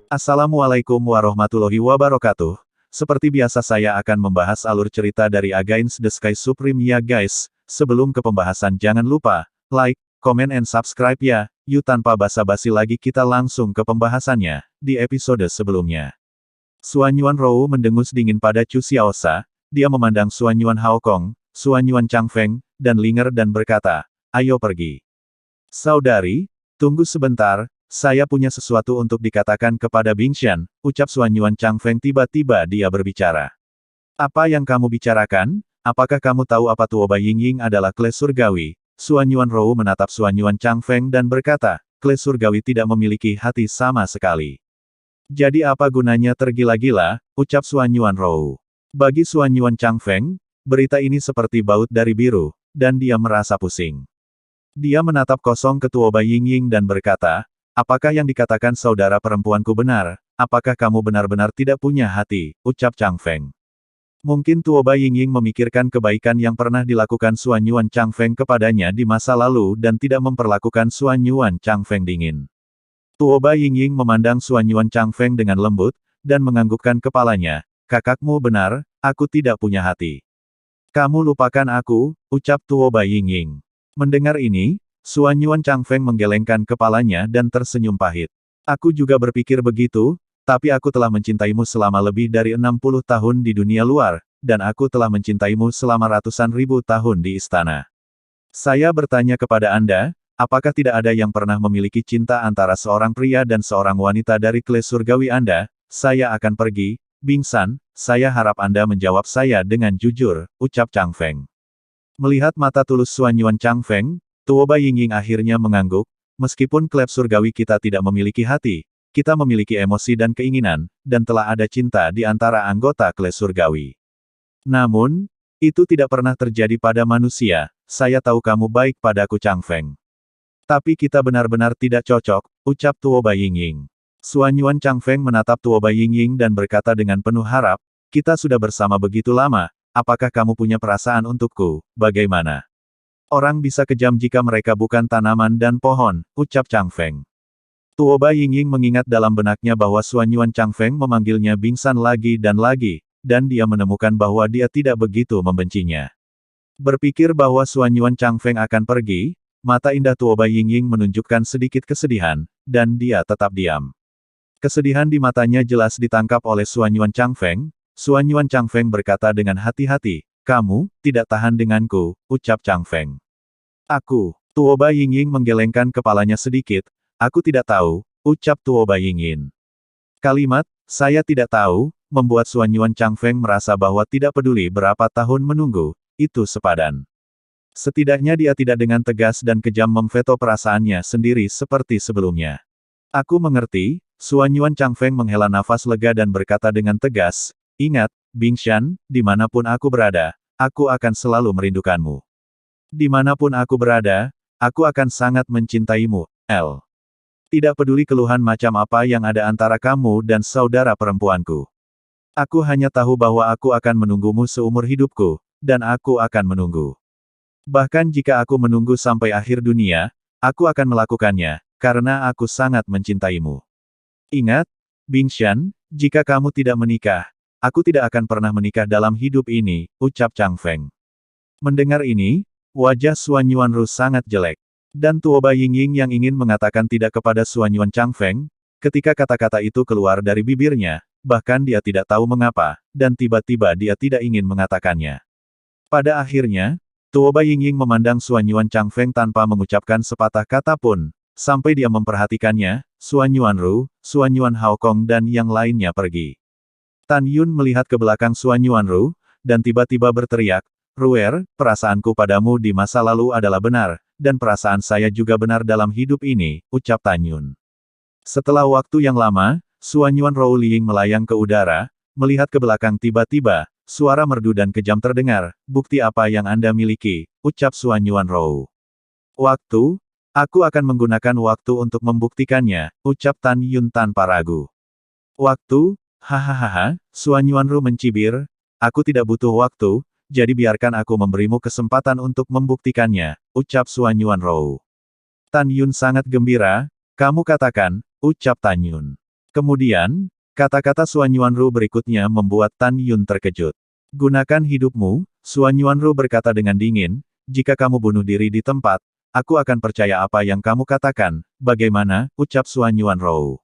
Assalamualaikum warahmatullahi wabarakatuh. Seperti biasa saya akan membahas alur cerita dari Against the Sky Supreme ya guys. Sebelum ke pembahasan jangan lupa, like, comment and subscribe ya. Yuk tanpa basa-basi lagi kita langsung ke pembahasannya. Di episode sebelumnya, Xuanyuan Rou mendengus dingin pada Chu Xiaosha. Dia memandang Xuanyuan Haokong, Xuanyuan Changfeng, dan Linger dan berkata, ayo pergi. Saudari, tunggu sebentar. Saya punya sesuatu untuk dikatakan kepada Bingshan, ucap Xuanyuan Changfeng tiba-tiba dia berbicara. Apa yang kamu bicarakan? Apakah kamu tahu apa Tuoba Yingying adalah kles surgawi? Xuanyuan Rou menatap Xuanyuan Changfeng dan berkata, kles surgawi tidak memiliki hati sama sekali. Jadi apa gunanya tergila-gila, ucap Xuanyuan Rou. Bagi Xuanyuan Changfeng, berita ini seperti baut dari biru, dan dia merasa pusing. Dia menatap kosong ke Tuoba Yingying dan berkata, apakah yang dikatakan saudara perempuanku benar? Apakah kamu benar-benar tidak punya hati? Ucap Changfeng. Mungkin Tuoba Yingying memikirkan kebaikan yang pernah dilakukan Xuanyuan Changfeng kepadanya di masa lalu dan tidak memperlakukan Xuanyuan Changfeng dingin. Tuoba Yingying memandang Xuanyuan Changfeng dengan lembut, dan menganggukkan kepalanya. Kakakmu benar, aku tidak punya hati. Kamu lupakan aku, ucap Tuoba Yingying. Mendengar ini, Xuanyuan Changfeng menggelengkan kepalanya dan tersenyum pahit. Aku juga berpikir begitu, tapi aku telah mencintaimu selama lebih dari 60 tahun di dunia luar, dan aku telah mencintaimu selama ratusan ribu tahun di istana. Saya bertanya kepada Anda, apakah tidak ada yang pernah memiliki cinta antara seorang pria dan seorang wanita dari kles surgawi Anda? Saya akan pergi, Bingshan, saya harap Anda menjawab saya dengan jujur, ucap Changfeng. Melihat mata tulus Xuanyuan Changfeng, Tuoba Yingying akhirnya mengangguk, meskipun klub surgawi kita tidak memiliki hati, kita memiliki emosi dan keinginan, dan telah ada cinta di antara anggota klub surgawi. Namun, itu tidak pernah terjadi pada manusia, saya tahu kamu baik padaku Changfeng. Tapi kita benar-benar tidak cocok, ucap Tuoba Yingying. Xuanyuan Changfeng menatap Tuoba Yingying dan berkata dengan penuh harap, kita sudah bersama begitu lama, apakah kamu punya perasaan untukku, bagaimana? Orang bisa kejam jika mereka bukan tanaman dan pohon, ucap Changfeng. Tuoba Yingying mengingat dalam benaknya bahwa Xuanyuan Changfeng memanggilnya Bingshan lagi, dan dia menemukan bahwa dia tidak begitu membencinya. Berpikir bahwa Xuanyuan Changfeng akan pergi, mata indah Tuoba Yingying menunjukkan sedikit kesedihan, dan dia tetap diam. Kesedihan di matanya jelas ditangkap oleh Xuanyuan Changfeng. Xuanyuan Changfeng berkata dengan hati-hati, kamu tidak tahan denganku, ucap Changfeng. Aku, Tuoba Yingying menggelengkan kepalanya sedikit, aku tidak tahu, ucap Tuoba Yingying. Kalimat, saya tidak tahu, membuat Xuanyuan Changfeng merasa bahwa tidak peduli berapa tahun menunggu, itu sepadan. Setidaknya dia tidak dengan tegas dan kejam memveto perasaannya sendiri seperti sebelumnya. Aku mengerti, Xuanyuan Changfeng menghela nafas lega dan berkata dengan tegas, ingat, Bingshan, dimanapun aku berada, aku akan selalu merindukanmu. Dimanapun aku berada, aku akan sangat mencintaimu, L. Tidak peduli keluhan macam apa yang ada antara kamu dan saudara perempuanku. Aku hanya tahu bahwa aku akan menunggumu seumur hidupku, dan aku akan menunggu. Bahkan jika aku menunggu sampai akhir dunia, aku akan melakukannya, karena aku sangat mencintaimu. Ingat, Bingshan, jika kamu tidak menikah, aku tidak akan pernah menikah dalam hidup ini, ucap Changfeng. Mendengar ini, wajah Xuanyuan Rou sangat jelek. Dan Tuoba Yingying yang ingin mengatakan tidak kepada Xuanyuan Changfeng, ketika kata-kata itu keluar dari bibirnya, bahkan dia tidak tahu mengapa, dan tiba-tiba dia tidak ingin mengatakannya. Pada akhirnya, Tuoba Yingying memandang Xuanyuan Changfeng tanpa mengucapkan sepatah kata pun, sampai dia memperhatikannya, Xuanyuan Rou, Xuanyuan Haokong dan yang lainnya pergi. Tan Yun melihat ke belakang Xuanyuan Rou, dan tiba-tiba berteriak, Ruer, perasaanku padamu di masa lalu adalah benar, dan perasaan saya juga benar dalam hidup ini, ucap Tan Yun. Setelah waktu yang lama, Xuanyuan Rou Liying melayang ke udara, melihat ke belakang tiba-tiba, suara merdu dan kejam terdengar, bukti apa yang Anda miliki, ucap Xuanyuan Rou. Waktu, aku akan menggunakan waktu untuk membuktikannya, ucap Tan Yun tanpa ragu. Waktu? Hahaha, Xuanyuan Rou mencibir, aku tidak butuh waktu, jadi biarkan aku memberimu kesempatan untuk membuktikannya, ucap Xuanyuan Rou. Tan Yun sangat gembira, kamu katakan, ucap Tan Yun. Kemudian, kata-kata Suan Yuanru berikutnya membuat Tan Yun terkejut. Gunakan hidupmu, Suan Yuanru berkata dengan dingin, jika kamu bunuh diri di tempat, aku akan percaya apa yang kamu katakan, bagaimana, ucap Suan Yuanru.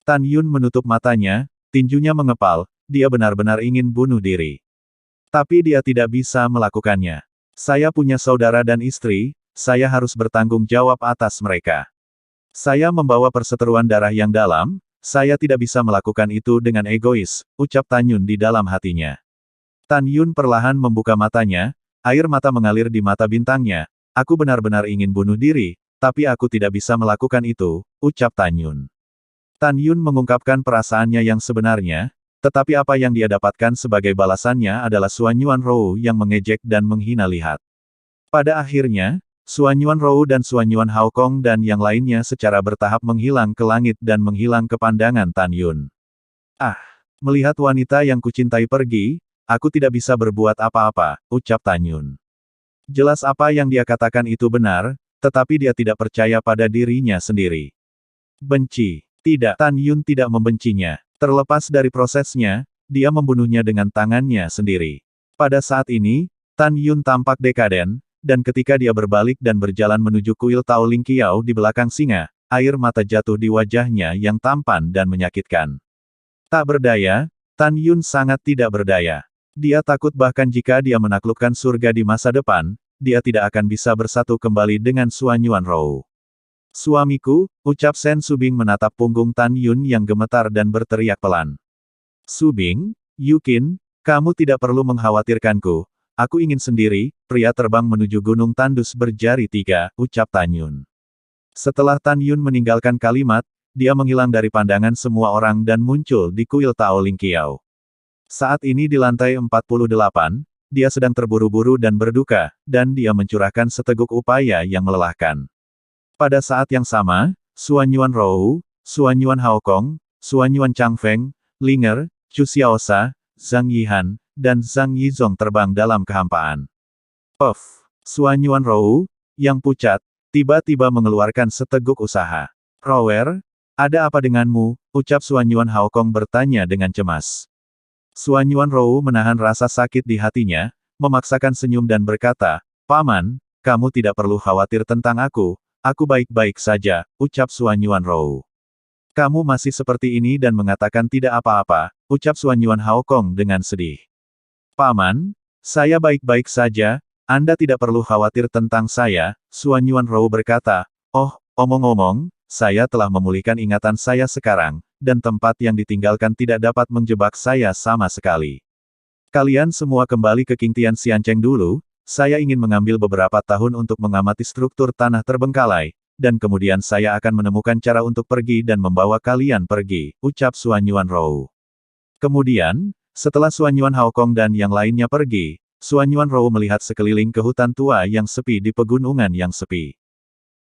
Tan Yun menutup matanya, tinjunya mengepal, dia benar-benar ingin bunuh diri. Tapi dia tidak bisa melakukannya. Saya punya saudara dan istri, saya harus bertanggung jawab atas mereka. Saya membawa perseteruan darah yang dalam, saya tidak bisa melakukan itu dengan egois, ucap Tan Yun di dalam hatinya. Tan Yun perlahan membuka matanya, air mata mengalir di mata bintangnya. Aku benar-benar ingin bunuh diri, tapi aku tidak bisa melakukan itu, ucap Tan Yun. Tan Yun mengungkapkan perasaannya yang sebenarnya, tetapi apa yang dia dapatkan sebagai balasannya adalah Suan Yuanru yang mengejek dan menghina lihat. Pada akhirnya, Suan Yuanru dan Suan Yuan Haokong dan yang lainnya secara bertahap menghilang ke langit dan menghilang ke pandangan Tan Yun. Ah, melihat wanita yang kucintai pergi, aku tidak bisa berbuat apa-apa, ucap Tan Yun. Jelas apa yang dia katakan itu benar, tetapi dia tidak percaya pada dirinya sendiri. Benci. Tidak, Tan Yun tidak membencinya. Terlepas dari prosesnya, dia membunuhnya dengan tangannya sendiri. Pada saat ini, Tan Yun tampak dekaden, dan ketika dia berbalik dan berjalan menuju kuil Tao Ling Qiao di belakang singa, air mata jatuh di wajahnya yang tampan dan menyakitkan. Tak berdaya, Tan Yun sangat tidak berdaya. Dia takut bahkan jika dia menaklukkan surga di masa depan, dia tidak akan bisa bersatu kembali dengan Suan Yuanru. Suamiku, ucap Sen Subing menatap punggung Tan Yun yang gemetar dan berteriak pelan. Subing, Yukin, kamu tidak perlu mengkhawatirkanku. Aku ingin sendiri, pria terbang menuju gunung tandus berjari 3, ucap Tan Yun. Setelah Tan Yun meninggalkan kalimat, dia menghilang dari pandangan semua orang dan muncul di kuil Tao Ling Qiao. Saat ini di lantai 48, dia sedang terburu-buru dan berduka, dan dia mencurahkan seteguk upaya yang melelahkan. Pada saat yang sama, Suan Yuanru, Suan Yuan Haokong, Suan Yuan Changfeng, Linger, Chu Xiaosa, Zhang Yihan, dan Zhang Yizong terbang dalam kehampaan. Puff! Suan Yuanru, yang pucat, tiba-tiba mengeluarkan seteguk usaha. Rower, ada apa denganmu? Ucap Suan Yuan Haokong bertanya dengan cemas. Suan Yuanru menahan rasa sakit di hatinya, memaksakan senyum dan berkata, Paman, kamu tidak perlu khawatir tentang aku baik-baik saja, ucap Suan Yuanru. Kamu masih seperti ini dan mengatakan tidak apa-apa, ucap Suan Yuan Haokong dengan sedih. Paman, saya baik-baik saja, Anda tidak perlu khawatir tentang saya, Suan Yuanru berkata, oh, omong-omong, saya telah memulihkan ingatan saya sekarang, dan tempat yang ditinggalkan tidak dapat menjebak saya sama sekali. Kalian semua kembali ke King Tian Xiancheng dulu, saya ingin mengambil beberapa tahun untuk mengamati struktur tanah terbengkalai, dan kemudian saya akan menemukan cara untuk pergi dan membawa kalian pergi, ucap Suan Yuanru. Kemudian, setelah Suan Yuan Haokong dan yang lainnya pergi, Suan Yuanru melihat sekeliling ke hutan tua yang sepi di pegunungan yang sepi.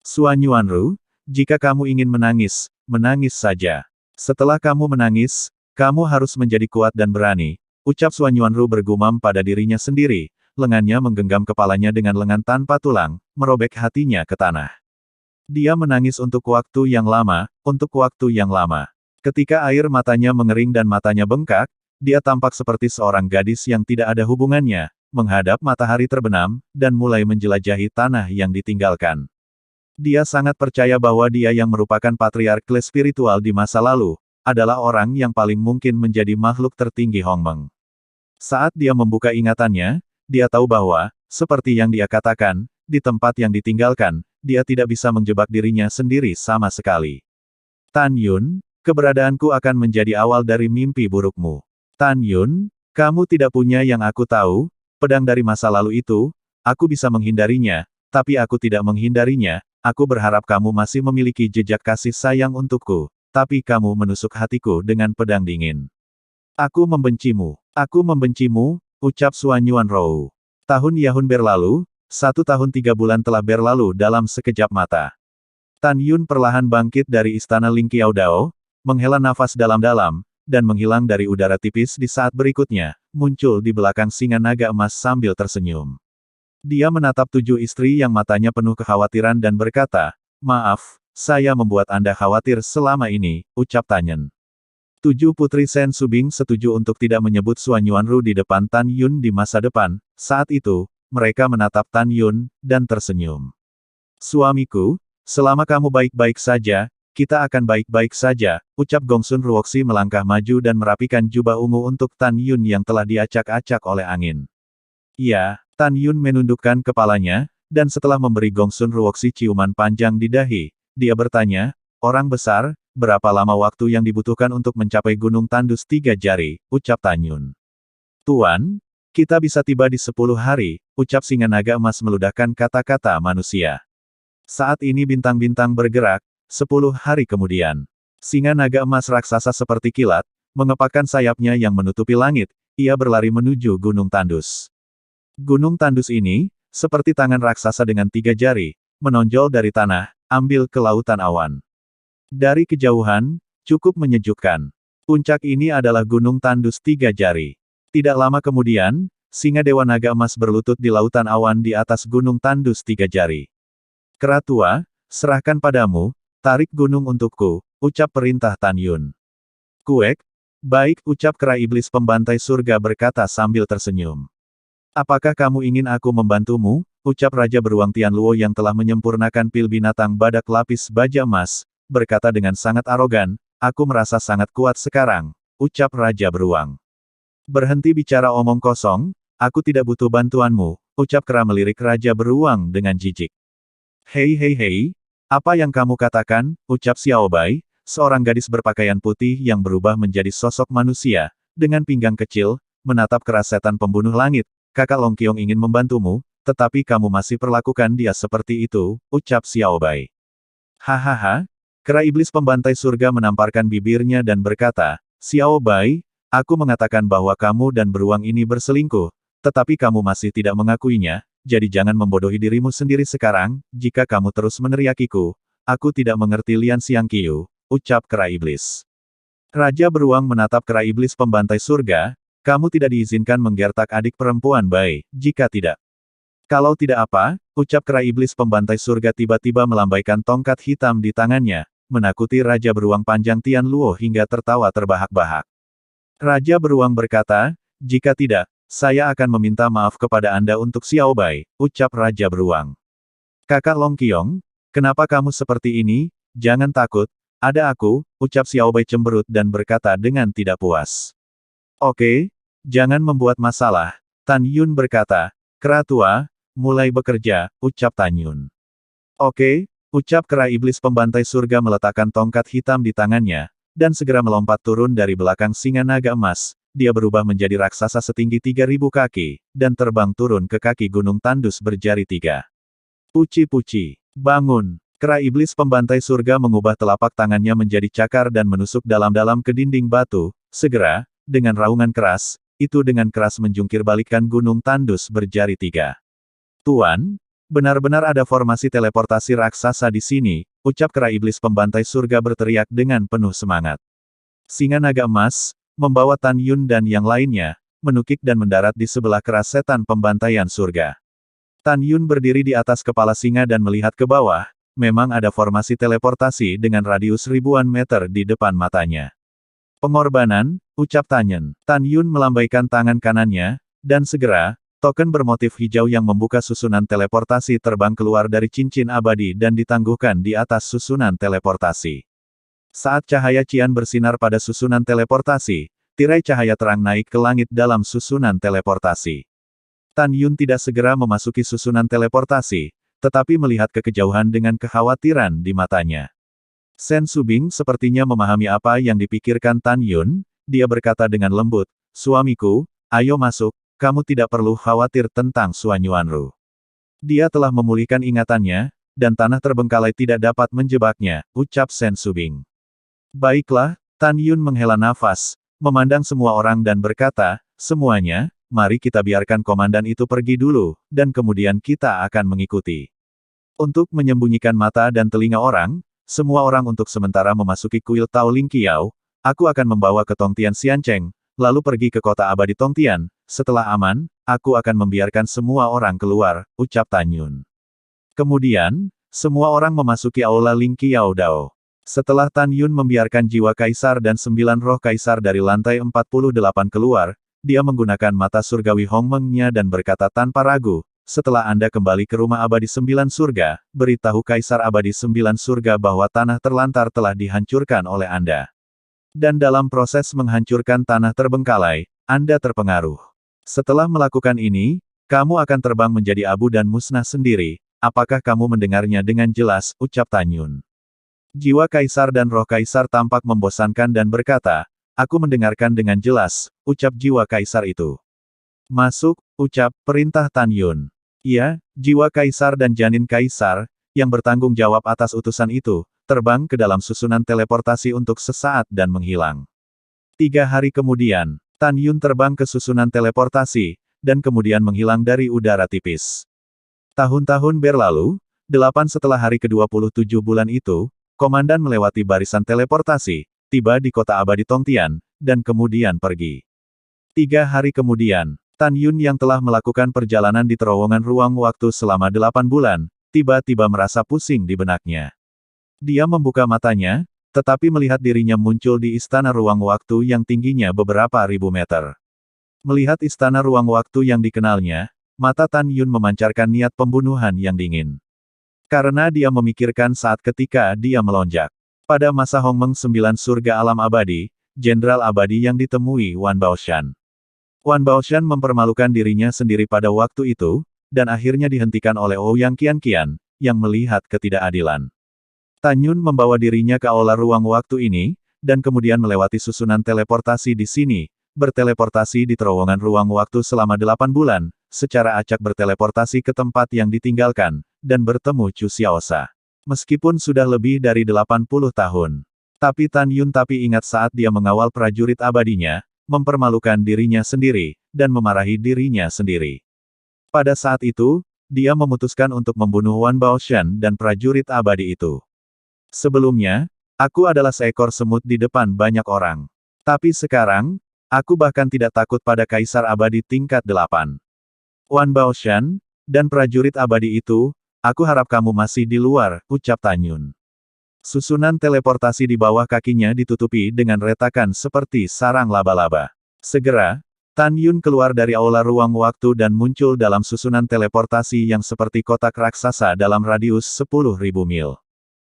Suan Yuanru, jika kamu ingin menangis, menangis saja. Setelah kamu menangis, kamu harus menjadi kuat dan berani, ucap Suan Yuanru bergumam pada dirinya sendiri, lengannya menggenggam kepalanya dengan lengan tanpa tulang, merobek hatinya ke tanah. Dia menangis untuk waktu yang lama, untuk waktu yang lama. Ketika air matanya mengering dan matanya bengkak, dia tampak seperti seorang gadis yang tidak ada hubungannya, menghadap matahari terbenam, dan mulai menjelajahi tanah yang ditinggalkan. Dia sangat percaya bahwa dia yang merupakan patriark kelas spiritual di masa lalu, adalah orang yang paling mungkin menjadi makhluk tertinggi Hongmeng. Saat dia membuka ingatannya, dia tahu bahwa, seperti yang dia katakan, di tempat yang ditinggalkan, dia tidak bisa menjebak dirinya sendiri sama sekali. Tan Yun, keberadaanku akan menjadi awal dari mimpi burukmu. Tan Yun, kamu tidak punya yang aku tahu, pedang dari masa lalu itu, aku bisa menghindarinya, tapi aku tidak menghindarinya, aku berharap kamu masih memiliki jejak kasih sayang untukku, tapi kamu menusuk hatiku dengan pedang dingin. Aku membencimu, ucap Suan Yuanru. Tahun Yahun berlalu, 1 tahun 3 bulan telah berlalu dalam sekejap mata. Tan Yun perlahan bangkit dari istana Ling Qiao Dao, menghela nafas dalam-dalam, dan menghilang dari udara tipis di saat berikutnya, muncul di belakang singa naga emas sambil tersenyum. Dia menatap 7 istri yang matanya penuh kekhawatiran dan berkata, maaf, saya membuat Anda khawatir selama ini, ucap Tan Yun. Tujuh putri Sen Subing setuju untuk tidak menyebut Suan Yuanru di depan Tan Yun di masa depan. Saat itu, mereka menatap Tan Yun, dan tersenyum. Suamiku, selama kamu baik-baik saja, kita akan baik-baik saja, ucap Gongsun Ruoxi melangkah maju dan merapikan jubah ungu untuk Tan Yun yang telah diacak-acak oleh angin. Iya, Tan Yun menundukkan kepalanya, dan setelah memberi Gongsun Ruoxi ciuman panjang di dahi, dia bertanya, orang besar, berapa lama waktu yang dibutuhkan untuk mencapai Gunung Tandus 3 jari, ucap Tan Yun. Tuan, kita bisa tiba di 10 hari, ucap singa naga emas meludahkan kata-kata manusia. Saat ini bintang-bintang bergerak, 10 hari kemudian. Singa naga emas raksasa seperti kilat, mengepakkan sayapnya yang menutupi langit, ia berlari menuju Gunung Tandus. Gunung Tandus ini, seperti tangan raksasa dengan 3 jari, menonjol dari tanah, ambil ke lautan awan. Dari kejauhan, cukup menyejukkan. Puncak ini adalah Gunung Tandus 3 jari. Tidak lama kemudian, singa Dewa Naga Emas berlutut di lautan awan di atas Gunung Tandus 3 jari. Kera tua, serahkan padamu, tarik gunung untukku, ucap perintah Tan Yun. Kuek, baik, ucap kera iblis pembantai surga berkata sambil tersenyum. Apakah kamu ingin aku membantumu? Ucap Raja Beruang Tianluo yang telah menyempurnakan pil binatang badak lapis baja emas, berkata dengan sangat arogan, aku merasa sangat kuat sekarang, ucap Raja Beruang. Berhenti bicara omong kosong, aku tidak butuh bantuanmu, ucap kera melirik Raja Beruang dengan jijik. Hei hei hei, apa yang kamu katakan, ucap Xiao Bai, seorang gadis berpakaian putih yang berubah menjadi sosok manusia, dengan pinggang kecil, menatap kera setan pembunuh langit, kakak Long Qiong ingin membantumu, tetapi kamu masih perlakukan dia seperti itu, ucap Xiao Bai. Hahaha, kera iblis pembantai surga menamparkan bibirnya dan berkata, Xiao Bai, aku mengatakan bahwa kamu dan beruang ini berselingkuh, tetapi kamu masih tidak mengakuinya, jadi jangan membodohi dirimu sendiri sekarang, jika kamu terus meneriakiku, aku tidak mengerti Lian Xiangqiu, ucap kera iblis. Raja Beruang menatap kera iblis pembantai surga, kamu tidak diizinkan menggertak adik perempuan Bai, jika tidak. Kalau tidak apa, ucap kera iblis pembantai surga tiba-tiba melambaikan tongkat hitam di tangannya, menakuti Raja Beruang panjang Tian Luo hingga tertawa terbahak-bahak. Raja Beruang berkata, jika tidak, saya akan meminta maaf kepada Anda untuk Xiao Bai, ucap Raja Beruang. Kakak Long Qiong, kenapa kamu seperti ini? Jangan takut, ada aku, ucap Xiao Bai cemberut dan berkata dengan tidak puas. Oke, jangan membuat masalah, Tan Yun berkata, kera tua, mulai bekerja, ucap Tan Yun. Oke, ucap kera iblis pembantai surga meletakkan tongkat hitam di tangannya, dan segera melompat turun dari belakang singa naga emas, dia berubah menjadi raksasa setinggi 3.000 kaki, dan terbang turun ke kaki Gunung Tandus berjari 3. Puci-puci, bangun, kera iblis pembantai surga mengubah telapak tangannya menjadi cakar dan menusuk dalam-dalam ke dinding batu, segera, dengan raungan keras, itu dengan keras menjungkir balikan Gunung Tandus berjari 3. Tuan, benar-benar ada formasi teleportasi raksasa di sini, ucap kera iblis pembantai surga berteriak dengan penuh semangat. Singa naga emas, membawa Tan Yun dan yang lainnya, menukik dan mendarat di sebelah kera setan pembantaian surga. Tan Yun berdiri di atas kepala singa dan melihat ke bawah, memang ada formasi teleportasi dengan radius ribuan meter di depan matanya. Pengorbanan, ucap Tan Yun. Tan Yun melambaikan tangan kanannya, dan segera, token bermotif hijau yang membuka susunan teleportasi terbang keluar dari cincin abadi dan ditangguhkan di atas susunan teleportasi. Saat cahaya cian bersinar pada susunan teleportasi, tirai cahaya terang naik ke langit dalam susunan teleportasi. Tan Yun tidak segera memasuki susunan teleportasi, tetapi melihat ke kejauhan dengan kekhawatiran di matanya. Sen Subing sepertinya memahami apa yang dipikirkan Tan Yun, dia berkata dengan lembut, suamiku, ayo masuk, kamu tidak perlu khawatir tentang Suan Yuanru. Dia telah memulihkan ingatannya, dan tanah terbengkalai tidak dapat menjebaknya, ucap Sen Subing. Baiklah, Tan Yun menghela nafas, memandang semua orang dan berkata, semuanya, mari kita biarkan komandan itu pergi dulu, dan kemudian kita akan mengikuti. Untuk menyembunyikan mata dan telinga orang, semua orang untuk sementara memasuki kuil Tao Ling Qiao, aku akan membawa ke Tongtian Xiancheng, lalu pergi ke kota abadi Tongtian, setelah aman, aku akan membiarkan semua orang keluar, ucap Tan Yun. Kemudian, semua orang memasuki aula Ling Qiao Dao. Setelah Tan Yun membiarkan jiwa kaisar dan 9 roh kaisar dari lantai 48 keluar, dia menggunakan mata surgawi Hongmeng-nya dan berkata tanpa ragu, setelah Anda kembali ke rumah abadi 9 surga, beritahu kaisar abadi 9 surga bahwa tanah terlantar telah dihancurkan oleh Anda. Dan dalam proses menghancurkan tanah terbengkalai, Anda terpengaruh. Setelah melakukan ini, kamu akan terbang menjadi abu dan musnah sendiri. Apakah kamu mendengarnya dengan jelas, ucap Tan Yun. Jiwa kaisar dan roh kaisar tampak membosankan dan berkata, aku mendengarkan dengan jelas, ucap jiwa kaisar itu. Masuk, ucap perintah Tan Yun. Iya, jiwa kaisar dan janin kaisar, yang bertanggung jawab atas utusan itu, terbang ke dalam susunan teleportasi untuk sesaat dan menghilang. 3 hari kemudian, Tan Yun terbang ke susunan teleportasi, dan kemudian menghilang dari udara tipis. Tahun-tahun berlalu, 8 setelah hari ke-27 bulan itu, komandan melewati barisan teleportasi, tiba di kota abadi Tongtian, dan kemudian pergi. 3 hari kemudian, Tan Yun yang telah melakukan perjalanan di terowongan ruang waktu selama 8 bulan, tiba-tiba merasa pusing di benaknya. Dia membuka matanya, tetapi melihat dirinya muncul di istana ruang waktu yang tingginya beberapa ribu meter. Melihat istana ruang waktu yang dikenalnya, mata Tan Yun memancarkan niat pembunuhan yang dingin. Karena dia memikirkan saat ketika dia melonjak. Pada masa Hongmeng 9 surga alam abadi, jenderal abadi yang ditemui Wan Baoshan. Wan Baoshan mempermalukan dirinya sendiri pada waktu itu, dan akhirnya dihentikan oleh Ouyang Qianqian, yang melihat ketidakadilan. Tan Yun membawa dirinya ke aula ruang waktu ini, dan kemudian melewati susunan teleportasi di sini, berteleportasi di terowongan ruang waktu selama 8 bulan, secara acak berteleportasi ke tempat yang ditinggalkan, dan bertemu Chu Xiaosha. Meskipun sudah lebih dari 80 tahun. Tapi Tan Yun ingat saat dia mengawal prajurit abadinya, mempermalukan dirinya sendiri, dan memarahi dirinya sendiri. Pada saat itu, dia memutuskan untuk membunuh Wan Baoshan dan prajurit abadi itu. Sebelumnya, aku adalah seekor semut di depan banyak orang. Tapi sekarang, aku bahkan tidak takut pada kaisar abadi tingkat 8. Wan Baoshan, dan prajurit abadi itu, aku harap kamu masih di luar, ucap Tan Yun. Susunan teleportasi di bawah kakinya ditutupi dengan retakan seperti sarang laba-laba. Segera, Tan Yun keluar dari aula ruang waktu dan muncul dalam susunan teleportasi yang seperti kotak raksasa dalam radius 10.000 mil.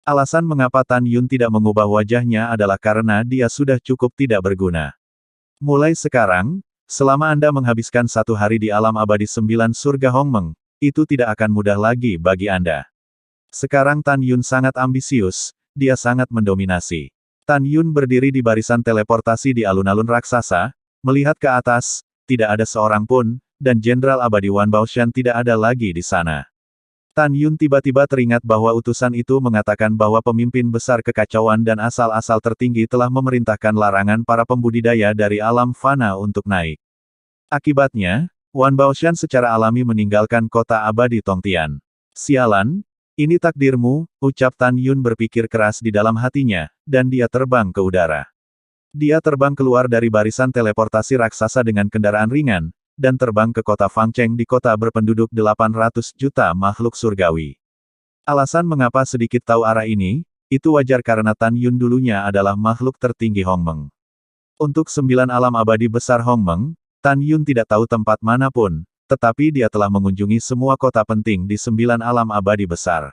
Alasan mengapa Tan Yun tidak mengubah wajahnya adalah karena dia sudah cukup tidak berguna. Mulai sekarang, selama Anda menghabiskan 1 hari di alam abadi 9 surga Hongmeng, itu tidak akan mudah lagi bagi Anda. Sekarang Tan Yun sangat ambisius, dia sangat mendominasi. Tan Yun berdiri di barisan teleportasi di alun-alun raksasa, melihat ke atas, tidak ada seorang pun, dan Jenderal Abadi Wan Baoshan tidak ada lagi di sana. Tan Yun tiba-tiba teringat bahwa utusan itu mengatakan bahwa pemimpin besar kekacauan dan asal-asal tertinggi telah memerintahkan larangan para pembudidaya dari alam fana untuk naik. Akibatnya, Wan Baoshan secara alami meninggalkan kota abadi Tongtian. Sialan, ini takdirmu, ucap Tan Yun berpikir keras di dalam hatinya, dan dia terbang ke udara. Dia terbang keluar dari barisan teleportasi raksasa dengan kendaraan ringan, dan terbang ke kota Fangcheng di kota berpenduduk 800 juta makhluk surgawi. Alasan mengapa sedikit tahu arah ini, itu wajar karena Tan Yun dulunya adalah makhluk tertinggi Hongmeng. Untuk 9 alam abadi besar Hongmeng, Tan Yun tidak tahu tempat manapun, tetapi dia telah mengunjungi semua kota penting di 9 alam abadi besar.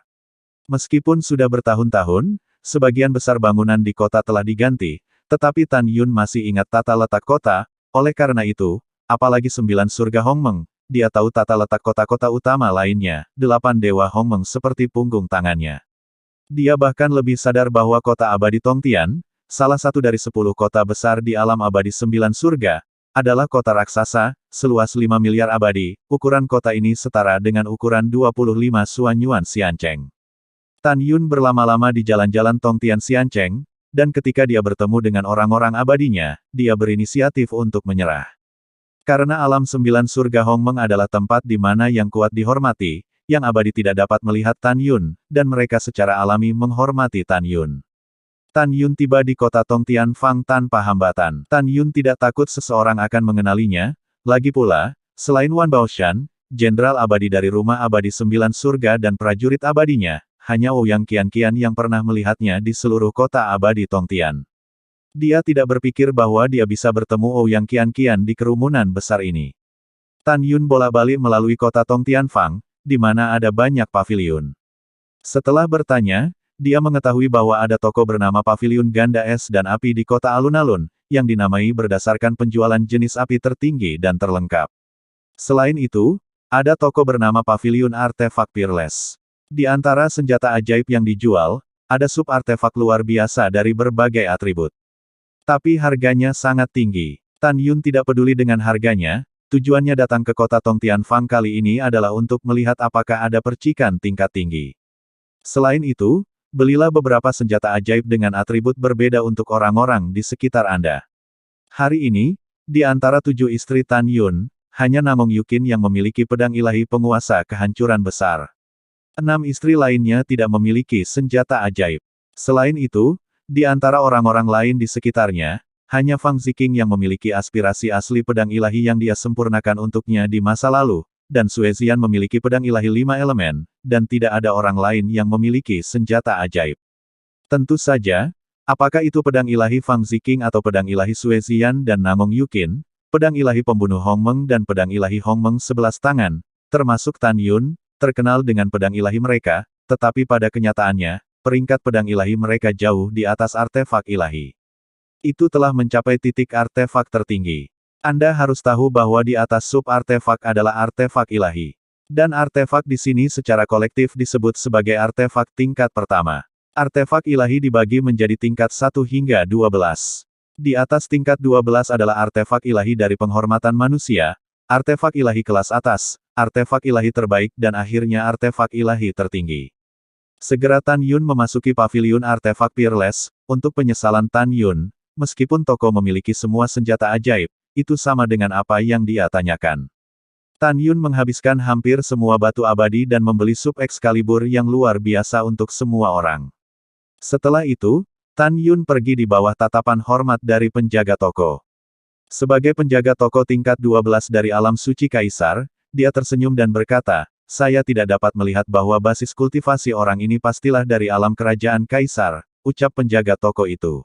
Meskipun sudah bertahun-tahun, sebagian besar bangunan di kota telah diganti, tetapi Tan Yun masih ingat tata letak kota, oleh karena itu, apalagi 9 surga Hongmeng, dia tahu tata letak kota-kota utama lainnya, 8 dewa Hongmeng seperti punggung tangannya. Dia bahkan lebih sadar bahwa kota abadi Tongtian, salah satu dari 10 kota besar di alam abadi 9 surga, adalah kota raksasa, seluas 5 miliar abadi, ukuran kota ini setara dengan ukuran 25 Suanyuan Xiancheng. Tan Yun berlama-lama di jalan-jalan Tongtian Xiancheng, dan ketika dia bertemu dengan orang-orang abadinya, dia berinisiatif untuk menyerah. Karena alam 9 surga Hongmeng adalah tempat di mana yang kuat dihormati, yang abadi tidak dapat melihat Tan Yun, dan mereka secara alami menghormati Tan Yun. Tan Yun tiba di kota Tongtian Fang tanpa hambatan. Tan Yun tidak takut seseorang akan mengenalinya, lagi pula, selain Wan Baoshan, jenderal abadi dari rumah abadi 9 surga dan prajurit abadinya, hanya Ouyang Qianqian yang pernah melihatnya di seluruh kota abadi Tongtian. Dia tidak berpikir bahwa dia bisa bertemu Ouyang Qianqian di kerumunan besar ini. Tan Yun bolak-balik melalui kota Tongtianfang, di mana ada banyak paviliun. Setelah bertanya, dia mengetahui bahwa ada toko bernama Paviliun Ganda Es dan Api di kota alun-alun, yang dinamai berdasarkan penjualan jenis api tertinggi dan terlengkap. Selain itu, ada toko bernama Paviliun Artefak Peerless. Di antara senjata ajaib yang dijual, ada sub-artefak luar biasa dari berbagai atribut. Tapi harganya sangat tinggi. Tan Yun tidak peduli dengan harganya, tujuannya datang ke kota Tongtianfang kali ini adalah untuk melihat apakah ada percikan tingkat tinggi. Selain itu, belilah beberapa senjata ajaib dengan atribut berbeda untuk orang-orang di sekitar Anda. Hari ini, di antara 7 istri Tan Yun, hanya Namong Yukin yang memiliki pedang ilahi penguasa kehancuran besar. 6 istri lainnya tidak memiliki senjata ajaib. Selain itu, di antara orang-orang lain di sekitarnya, hanya Fang Ziqing yang memiliki aspirasi asli pedang ilahi yang dia sempurnakan untuknya di masa lalu, dan Sue Zian memiliki pedang ilahi 5 elemen, dan tidak ada orang lain yang memiliki senjata ajaib. Tentu saja, apakah itu pedang ilahi Fang Ziqing atau pedang ilahi Sue Zian dan Namong Yukin, pedang ilahi pembunuh Hongmeng dan pedang ilahi Hongmeng 11 tangan, termasuk Tan Yun, terkenal dengan pedang ilahi mereka, tetapi pada kenyataannya, peringkat pedang ilahi mereka jauh di atas artefak ilahi. Itu telah mencapai titik artefak tertinggi. Anda harus tahu bahwa di atas sub-artefak adalah artefak ilahi. Dan artefak di sini secara kolektif disebut sebagai artefak tingkat pertama. Artefak ilahi dibagi menjadi tingkat 1 hingga 12. Di atas tingkat 12 adalah artefak ilahi dari penghormatan manusia, artefak ilahi kelas atas, artefak ilahi terbaik dan akhirnya artefak ilahi tertinggi. Segera Tan Yun memasuki paviliun artefak Peerless, untuk penyesalan Tan Yun, meskipun toko memiliki semua senjata ajaib, itu sama dengan apa yang dia tanyakan. Tan Yun menghabiskan hampir semua batu abadi dan membeli sub Excalibur yang luar biasa untuk semua orang. Setelah itu, Tan Yun pergi di bawah tatapan hormat dari penjaga toko. Sebagai penjaga toko tingkat 12 dari alam suci Kaisar, dia tersenyum dan berkata, "Saya tidak dapat melihat bahwa basis kultivasi orang ini pastilah dari alam kerajaan Kaisar," ucap penjaga toko itu.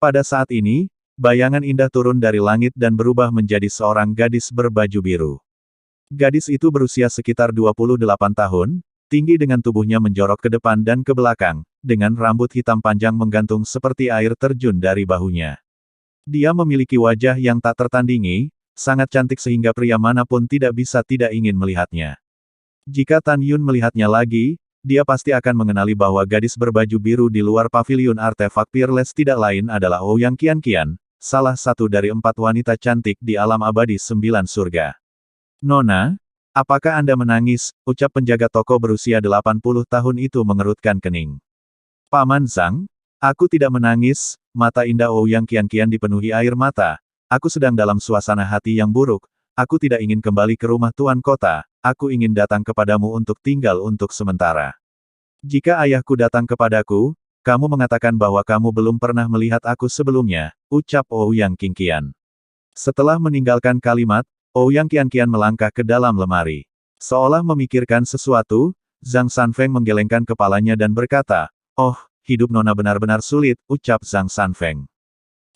Pada saat ini, bayangan indah turun dari langit dan berubah menjadi seorang gadis berbaju biru. Gadis itu berusia sekitar 28 tahun, tinggi dengan tubuhnya menjorok ke depan dan ke belakang, dengan rambut hitam panjang menggantung seperti air terjun dari bahunya. Dia memiliki wajah yang tak tertandingi, sangat cantik sehingga pria manapun tidak bisa tidak ingin melihatnya. Jika Tan Yun melihatnya lagi, dia pasti akan mengenali bahwa gadis berbaju biru di luar paviliun artefak Peerless tidak lain adalah Ouyang Qianqian, salah satu dari 4 wanita cantik di alam abadi 9 surga. "Nona, apakah Anda menangis?" ucap penjaga toko berusia 80 tahun itu mengerutkan kening. "Paman Zhang, aku tidak menangis," mata indah Ouyang Qianqian dipenuhi air mata. "Aku sedang dalam suasana hati yang buruk, aku tidak ingin kembali ke rumah tuan kota, aku ingin datang kepadamu untuk tinggal untuk sementara. Jika ayahku datang kepadaku, kamu mengatakan bahwa kamu belum pernah melihat aku sebelumnya," ucap Ouyang Qianqian. Setelah meninggalkan kalimat, Ouyang Qianqian melangkah ke dalam lemari. Seolah memikirkan sesuatu, Zhang Sanfeng menggelengkan kepalanya dan berkata, "Oh, hidup Nona benar-benar sulit," ucap Zhang Sanfeng.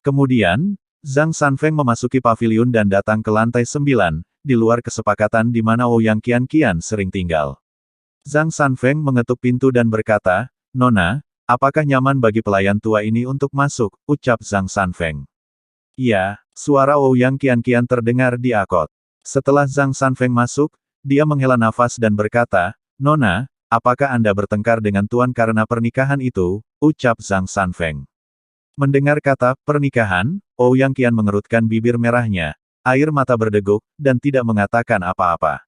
Kemudian, Zhang Sanfeng memasuki paviliun dan datang ke lantai 9, di luar kesepakatan di mana Ouyang Qianqian sering tinggal. Zhang Sanfeng mengetuk pintu dan berkata, "Nona, apakah nyaman bagi pelayan tua ini untuk masuk?" ucap Zhang Sanfeng. "Iya," suara Ouyang Qianqian terdengar di akot. Setelah Zhang Sanfeng masuk, dia menghela nafas dan berkata, "Nona, apakah Anda bertengkar dengan tuan karena pernikahan itu?" ucap Zhang Sanfeng. Mendengar kata pernikahan, Ouyang Qian mengerutkan bibir merahnya, air mata berdeguk, dan tidak mengatakan apa-apa.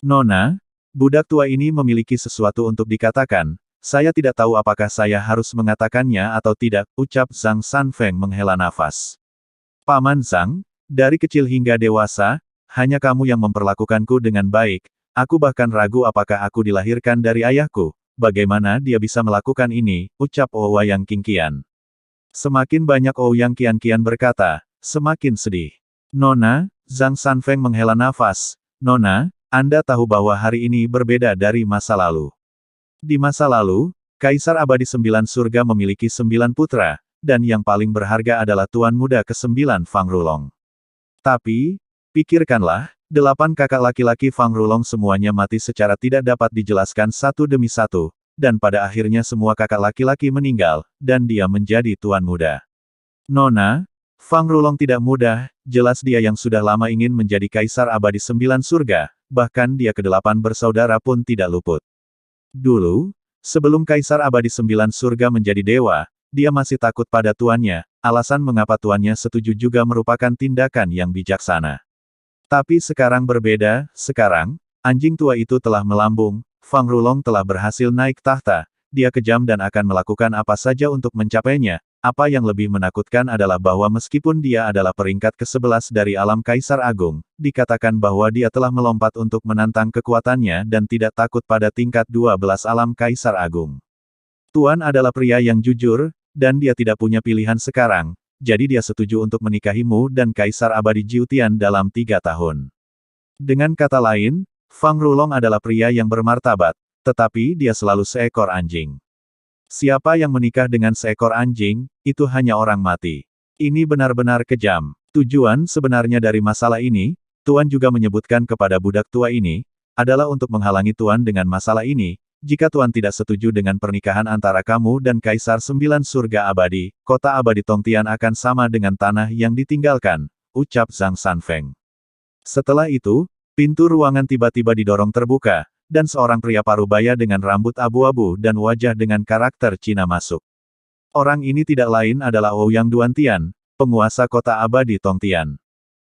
"Nona, budak tua ini memiliki sesuatu untuk dikatakan, saya tidak tahu apakah saya harus mengatakannya atau tidak," ucap Zhang Sanfeng menghela nafas. "Paman Zhang, dari kecil hingga dewasa, hanya kamu yang memperlakukanku dengan baik, aku bahkan ragu apakah aku dilahirkan dari ayahku, bagaimana dia bisa melakukan ini," ucap Ouyang Qianqian. Semakin banyak Ouyang Qianqian berkata, semakin sedih. "Nona," Zhang Sanfeng menghela nafas, "Nona, Anda tahu bahwa hari ini berbeda dari masa lalu. Di masa lalu, Kaisar Abadi Sembilan Surga memiliki 9 putra, dan yang paling berharga adalah Tuan Muda ke-9 Fang Rulong. Tapi, pikirkanlah, 8 kakak laki-laki Fang Rulong semuanya mati secara tidak dapat dijelaskan satu demi satu, dan pada akhirnya semua kakak laki-laki meninggal, dan dia menjadi Tuan Muda. Nona, Fang Rulong tidak mudah, jelas dia yang sudah lama ingin menjadi Kaisar Abadi Sembilan Surga, bahkan dia ke-8 bersaudara pun tidak luput. Dulu, sebelum Kaisar Abadi Sembilan Surga menjadi dewa, dia masih takut pada tuannya, alasan mengapa tuannya setuju juga merupakan tindakan yang bijaksana. Tapi sekarang berbeda, sekarang, anjing tua itu telah melambung, Fang Rulong telah berhasil naik tahta, dia kejam dan akan melakukan apa saja untuk mencapainya. Apa yang lebih menakutkan adalah bahwa meskipun dia adalah peringkat ke-11 dari alam Kaisar Agung, dikatakan bahwa dia telah melompat untuk menantang kekuatannya dan tidak takut pada tingkat 12 alam Kaisar Agung. Tuan adalah pria yang jujur, dan dia tidak punya pilihan sekarang, jadi dia setuju untuk menikahimu dan Kaisar Abadi Jiutian dalam 3 tahun. Dengan kata lain, Fang Rulong adalah pria yang bermartabat, tetapi dia selalu seekor anjing. Siapa yang menikah dengan seekor anjing, itu hanya orang mati. Ini benar-benar kejam. Tujuan sebenarnya dari masalah ini, Tuan juga menyebutkan kepada budak tua ini, adalah untuk menghalangi Tuan dengan masalah ini. Jika Tuan tidak setuju dengan pernikahan antara kamu dan Kaisar Sembilan Surga Abadi, kota Abadi Tongtian akan sama dengan tanah yang ditinggalkan, ucap Zhang Sanfeng. Setelah itu, pintu ruangan tiba-tiba didorong terbuka, dan seorang pria parubaya dengan rambut abu-abu dan wajah dengan karakter Cina masuk. Orang ini tidak lain adalah Ouyang Duantian, penguasa kota Abadi Tongtian.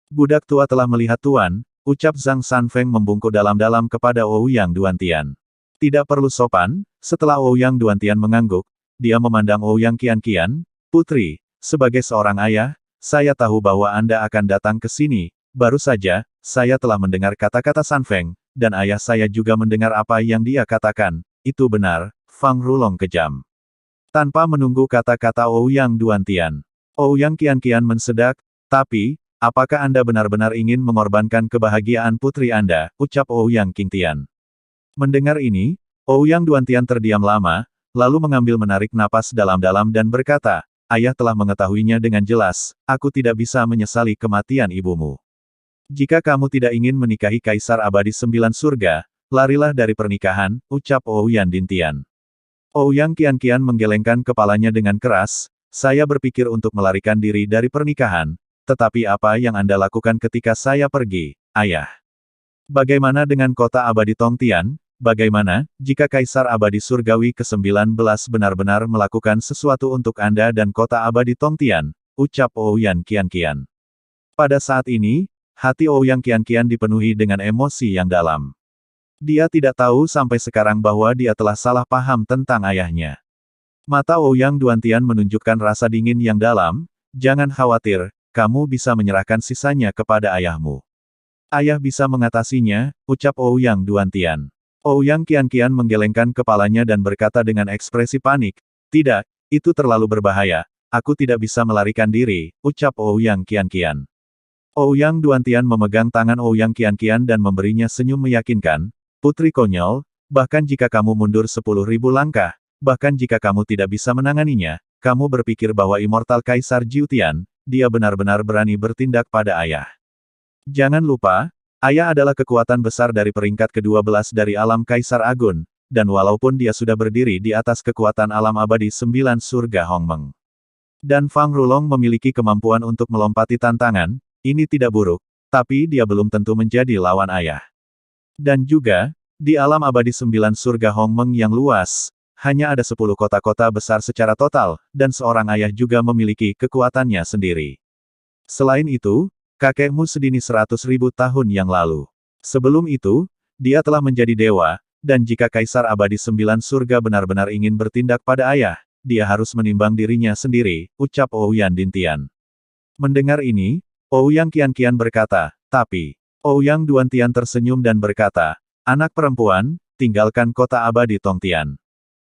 Budak tua telah melihat Tuan, ucap Zhang Sanfeng membungkuk dalam-dalam kepada Ouyang Duantian. Tidak perlu sopan, setelah Ouyang Duantian mengangguk, dia memandang Ouyang Qianqian, putri, sebagai seorang ayah, saya tahu bahwa Anda akan datang ke sini, baru saja, saya telah mendengar kata-kata Sanfeng, dan ayah saya juga mendengar apa yang dia katakan, itu benar, Fang Rulong kejam. Tanpa menunggu kata-kata Ouyang Duantian, Ouyang Qianqian mensedak, tapi, apakah Anda benar-benar ingin mengorbankan kebahagiaan putri Anda, ucap Ouyang Qingtian. Mendengar ini, Ouyang Duantian terdiam lama, lalu mengambil menarik napas dalam-dalam dan berkata, ayah telah mengetahuinya dengan jelas, aku tidak bisa menyesali kematian ibumu. Jika kamu tidak ingin menikahi Kaisar Abadi Sembilan Surga, larilah dari pernikahan, ucap Ouyang Dintian. Ouyang Qianqian menggelengkan kepalanya dengan keras, saya berpikir untuk melarikan diri dari pernikahan, tetapi apa yang Anda lakukan ketika saya pergi, ayah? Bagaimana dengan kota Abadi Tongtian? Bagaimana, jika Kaisar Abadi Surgawi ke-19 benar-benar melakukan sesuatu untuk Anda dan kota Abadi Tongtian? Ucap Ouyang Qianqian. Pada saat ini, hati Ouyang Qianqian dipenuhi dengan emosi yang dalam. Dia tidak tahu sampai sekarang bahwa dia telah salah paham tentang ayahnya. Mata Ouyang Duantian menunjukkan rasa dingin yang dalam, jangan khawatir, kamu bisa menyerahkan sisanya kepada ayahmu. Ayah bisa mengatasinya, ucap Ouyang Duantian. Ouyang Qianqian menggelengkan kepalanya dan berkata dengan ekspresi panik, tidak, itu terlalu berbahaya, aku tidak bisa melarikan diri, ucap Ouyang Qianqian. Ouyang Duantian memegang tangan Ouyang Qianqian dan memberinya senyum meyakinkan, putri konyol, bahkan jika kamu mundur 10.000 langkah, bahkan jika kamu tidak bisa menanganinya, kamu berpikir bahwa Immortal Kaisar Jiutian, dia benar-benar berani bertindak pada ayah. Jangan lupa, ayah adalah kekuatan besar dari peringkat ke-12 dari alam Kaisar Agun, dan walaupun dia sudah berdiri di atas kekuatan alam abadi 9 surga Hongmeng. Dan Fang Rulong memiliki kemampuan untuk melompati tantangan, ini tidak buruk, tapi dia belum tentu menjadi lawan ayah. Dan juga, di alam abadi 9 surga Hongmeng yang luas, hanya ada 10 kota-kota besar secara total, dan seorang ayah juga memiliki kekuatannya sendiri. Selain itu, kakekmu sedini 100.000 tahun yang lalu. Sebelum itu, dia telah menjadi dewa, dan jika Kaisar Abadi 9 Surga benar-benar ingin bertindak pada ayah, dia harus menimbang dirinya sendiri, ucap Ouyang Dintian. Mendengar ini, Ouyang Qianqian berkata, tapi, Ouyang Duantian tersenyum dan berkata, anak perempuan, tinggalkan kota Abadi Tongtian.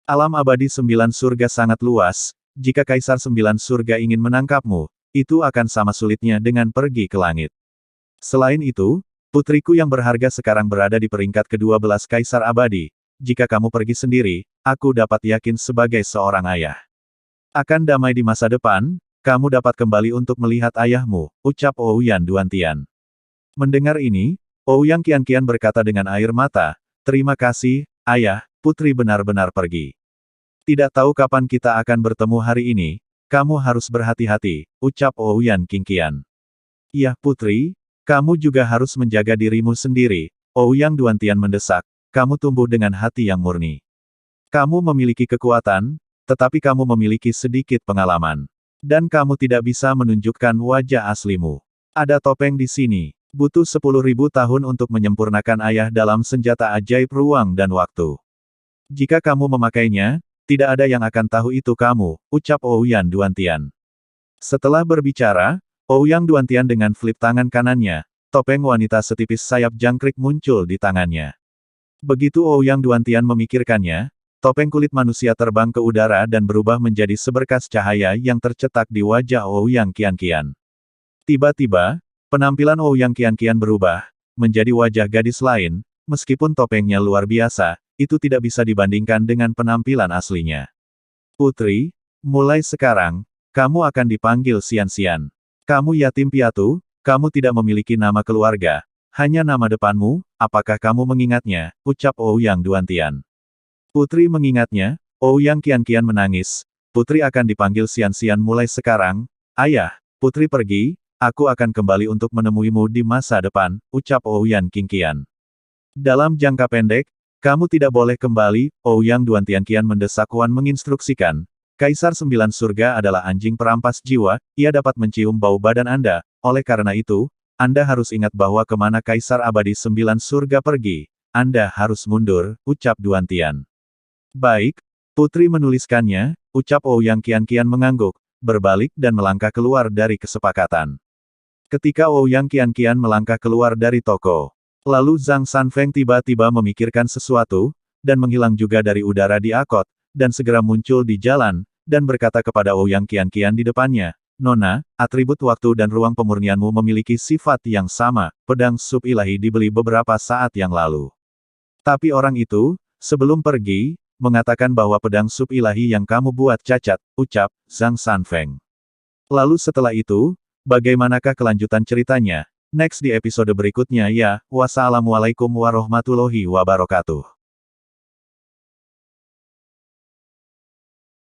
Alam Abadi 9 Surga sangat luas, jika Kaisar 9 Surga ingin menangkapmu, itu akan sama sulitnya dengan pergi ke langit. Selain itu, putriku yang berharga sekarang berada di peringkat ke-12 Kaisar Abadi, jika kamu pergi sendiri, aku dapat yakin sebagai seorang ayah. Akan damai di masa depan, kamu dapat kembali untuk melihat ayahmu, ucap Ouyang Duantian. Mendengar ini, Ouyang Qianqian berkata dengan air mata, terima kasih, ayah, putri benar-benar pergi. Tidak tahu kapan kita akan bertemu hari ini, kamu harus berhati-hati, ucap Ouyang Qianqian. Iya putri, kamu juga harus menjaga dirimu sendiri, Ouyang Duantian mendesak, kamu tumbuh dengan hati yang murni. Kamu memiliki kekuatan, tetapi kamu memiliki sedikit pengalaman. Dan kamu tidak bisa menunjukkan wajah aslimu. Ada topeng di sini. Butuh 10.000 tahun untuk menyempurnakan ayah dalam senjata ajaib ruang dan waktu. Jika kamu memakainya, tidak ada yang akan tahu itu kamu, ucap Ouyang Duantian. Setelah berbicara, Ouyang Duantian dengan flip tangan kanannya, topeng wanita setipis sayap jangkrik muncul di tangannya. Begitu Ouyang Duantian memikirkannya, topeng kulit manusia terbang ke udara dan berubah menjadi seberkas cahaya yang tercetak di wajah Ouyang Qianqian. Tiba-tiba, penampilan Ouyang Qianqian berubah, menjadi wajah gadis lain, meskipun topengnya luar biasa, itu tidak bisa dibandingkan dengan penampilan aslinya. Putri, mulai sekarang, kamu akan dipanggil Xian-Xian. Kamu yatim piatu, kamu tidak memiliki nama keluarga, hanya nama depanmu, apakah kamu mengingatnya, ucap Ouyang Duantian. Putri mengingatnya, Ouyang Qianqian menangis, putri akan dipanggil Xian-Xian mulai sekarang, ayah, putri pergi, aku akan kembali untuk menemuimu di masa depan, ucap Ouyang Qianqian. Dalam jangka pendek, kamu tidak boleh kembali, Ouyang Duantian mendesak Wan menginstruksikan. Kaisar 9 surga adalah anjing perampas jiwa, ia dapat mencium bau badan Anda, oleh karena itu, Anda harus ingat bahwa kemana Kaisar abadi 9 surga pergi, Anda harus mundur, ucap Duantian. Baik, putri menuliskannya, ucap Ouyang Qianqian mengangguk, berbalik dan melangkah keluar dari kesepakatan. Ketika Ouyang Qianqian melangkah keluar dari toko, lalu Zhang Sanfeng tiba-tiba memikirkan sesuatu, dan menghilang juga dari udara di Akot, dan segera muncul di jalan, dan berkata kepada Ouyang Qianqian di depannya, Nona, atribut waktu dan ruang pemurnianmu memiliki sifat yang sama, pedang sub ilahi dibeli beberapa saat yang lalu. Tapi orang itu, sebelum pergi, mengatakan bahwa pedang sub ilahi yang kamu buat cacat, ucap Zhang Sanfeng. Lalu setelah itu, bagaimanakah kelanjutan ceritanya? Next di episode berikutnya ya, wassalamualaikum warahmatullahi wabarakatuh.